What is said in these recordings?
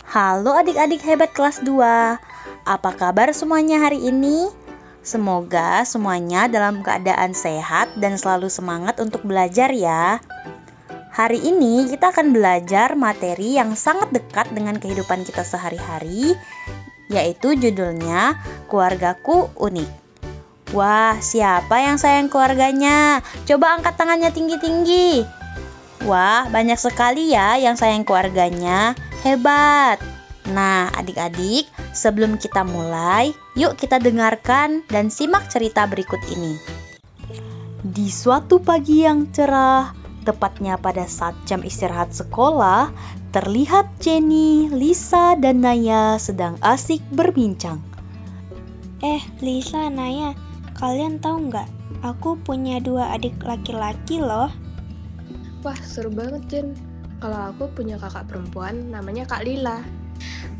Halo adik-adik hebat kelas 2. Apa kabar semuanya hari ini? Semoga semuanya dalam keadaan sehat dan selalu semangat untuk belajar ya. Hari ini kita akan belajar materi yang sangat dekat dengan kehidupan kita sehari-hari, yaitu judulnya Keluargaku Unik. Wah, siapa yang sayang keluarganya? Coba angkat tangannya tinggi-tinggi. Wah, banyak sekali ya yang sayang keluarganya. Hebat. Nah, adik-adik, sebelum kita mulai, yuk kita dengarkan dan simak cerita berikut ini. Di suatu pagi yang cerah, tepatnya pada saat jam istirahat sekolah, terlihat Jenny, Lisa, dan Naya sedang asik berbincang. Lisa, Naya, kalian tahu nggak? Aku punya 2 adik laki-laki loh. Wah, seru banget, Jen. Kalau aku punya kakak perempuan, namanya Kak Lila.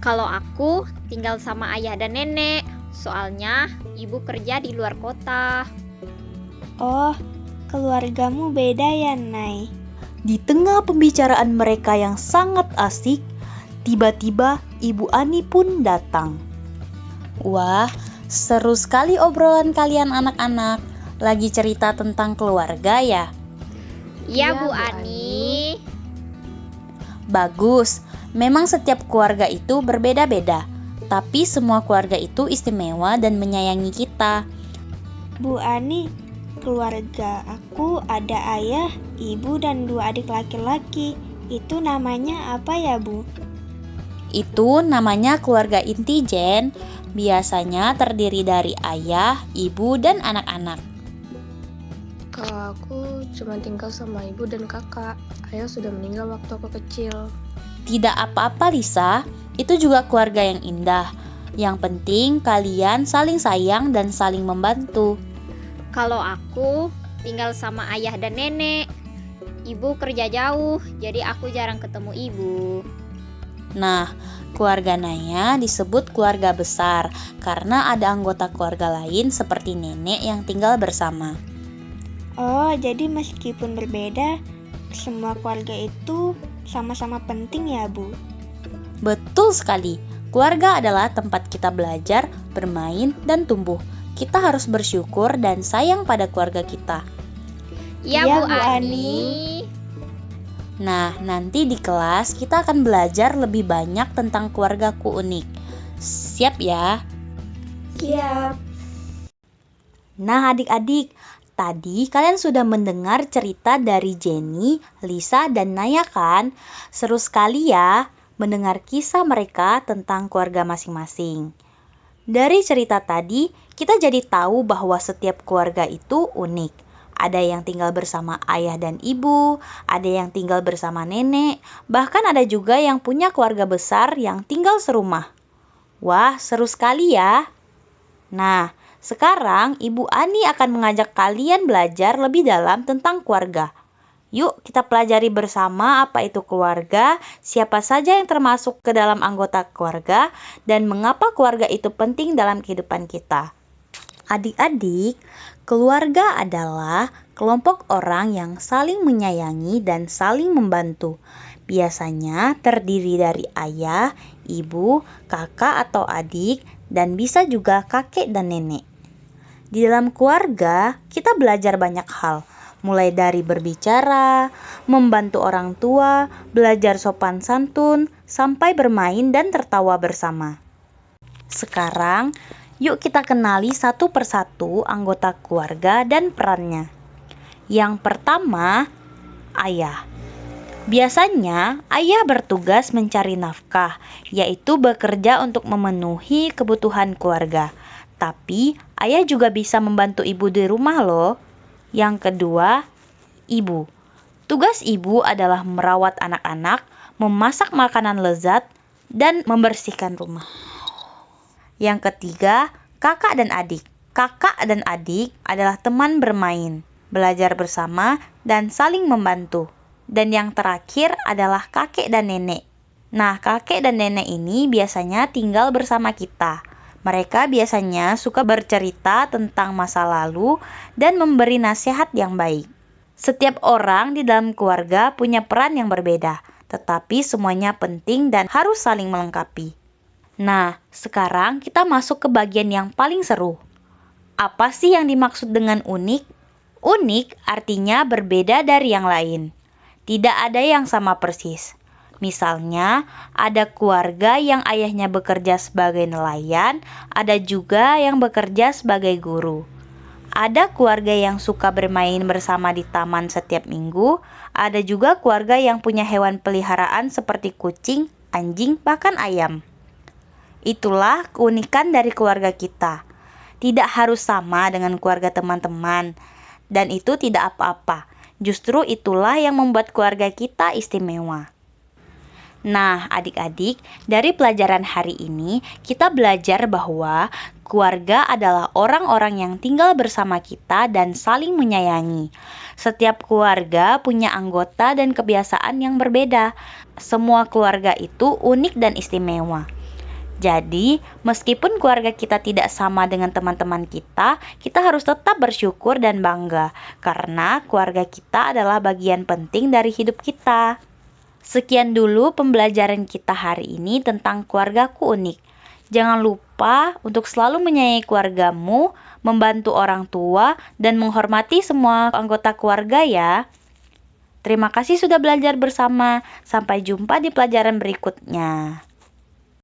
Kalau aku tinggal sama ayah dan nenek, soalnya ibu kerja di luar kota. Oh, keluargamu beda ya, Nay? Di tengah pembicaraan mereka yang sangat asik, tiba-tiba Ibu Ani pun datang. Wah, seru sekali obrolan kalian anak-anak. Lagi cerita tentang keluarga ya? Iya, Iya, Bu Bu Ani. Bagus, memang setiap keluarga itu berbeda-beda. Tapi semua keluarga itu istimewa dan menyayangi kita. Bu Ani, keluarga aku ada ayah, ibu, dan 2 adik laki-laki. Itu namanya apa ya, Bu? Itu namanya keluarga inti, Jen. Biasanya terdiri dari ayah, ibu, dan anak-anak. Kalau aku cuma tinggal sama ibu dan kakak. Ayah sudah meninggal waktu aku kecil. Tidak apa-apa, Lisa. Itu juga keluarga yang indah. Yang penting kalian saling sayang dan saling membantu. Kalau aku tinggal sama ayah dan nenek. Ibu kerja jauh, jadi aku jarang ketemu ibu. Nah, keluarga Naya disebut keluarga besar karena ada anggota keluarga lain seperti nenek yang tinggal bersama. Oh, jadi meskipun berbeda, semua keluarga itu sama-sama penting ya, Bu? Betul sekali. Keluarga adalah tempat kita belajar, bermain, dan tumbuh. Kita harus bersyukur dan sayang pada keluarga kita. Iya, Iya, Bu Bu Ani. Nah, nanti di kelas kita akan belajar lebih banyak tentang keluargaku unik. Siap ya? Siap. Nah, adik-adik, tadi kalian sudah mendengar cerita dari Jenny, Lisa, dan Naya kan? Seru sekali ya mendengar kisah mereka tentang keluarga masing-masing. Dari cerita tadi, kita jadi tahu bahwa setiap keluarga itu unik. Ada yang tinggal bersama ayah dan ibu, ada yang tinggal bersama nenek, bahkan ada juga yang punya keluarga besar yang tinggal serumah. Wah, seru sekali ya. Nah, sekarang Ibu Ani akan mengajak kalian belajar lebih dalam tentang keluarga. Yuk kita pelajari bersama apa itu keluarga, siapa saja yang termasuk ke dalam anggota keluarga, dan mengapa keluarga itu penting dalam kehidupan kita. Adik-adik, keluarga adalah kelompok orang yang saling menyayangi dan saling membantu. Biasanya terdiri dari ayah, ibu, kakak atau adik, dan bisa juga kakek dan nenek. Di dalam keluarga, kita belajar banyak hal, mulai dari berbicara, membantu orang tua, belajar sopan santun, sampai bermain dan tertawa bersama. Sekarang, yuk kita kenali satu persatu anggota keluarga dan perannya. Yang pertama, ayah. Biasanya, ayah bertugas mencari nafkah, yaitu bekerja untuk memenuhi kebutuhan keluarga. Tapi, ayah juga bisa membantu ibu di rumah loh. Yang kedua, ibu. Tugas ibu adalah merawat anak-anak, memasak makanan lezat, dan membersihkan rumah. Yang ketiga, kakak dan adik. Kakak dan adik adalah teman bermain, belajar bersama, dan saling membantu. Dan yang terakhir adalah kakek dan nenek. Nah, kakek dan nenek ini biasanya tinggal bersama kita. Mereka biasanya suka bercerita tentang masa lalu dan memberi nasihat yang baik. Setiap orang di dalam keluarga punya peran yang berbeda, tetapi semuanya penting dan harus saling melengkapi. Nah, sekarang kita masuk ke bagian yang paling seru. Apa sih yang dimaksud dengan unik? Unik artinya berbeda dari yang lain. Tidak ada yang sama persis. Misalnya, ada keluarga yang ayahnya bekerja sebagai nelayan, ada juga yang bekerja sebagai guru. Ada keluarga yang suka bermain bersama di taman setiap minggu, ada juga keluarga yang punya hewan peliharaan seperti kucing, anjing, bahkan ayam. Itulah keunikan dari keluarga kita. Tidak harus sama dengan keluarga teman-teman, dan itu tidak apa-apa. Justru itulah yang membuat keluarga kita istimewa. Nah, adik-adik, dari pelajaran hari ini kita belajar bahwa keluarga adalah orang-orang yang tinggal bersama kita dan saling menyayangi. Setiap keluarga punya anggota dan kebiasaan yang berbeda. Semua keluarga itu unik dan istimewa. Jadi, meskipun keluarga kita tidak sama dengan teman-teman kita harus tetap bersyukur dan bangga karena keluarga kita adalah bagian penting dari hidup kita. Sekian dulu pembelajaran kita hari ini tentang keluargaku unik. Jangan lupa untuk selalu menyayangi keluargamu, membantu orang tua, dan menghormati semua anggota keluarga ya. Terima kasih sudah belajar bersama. Sampai jumpa di pelajaran berikutnya.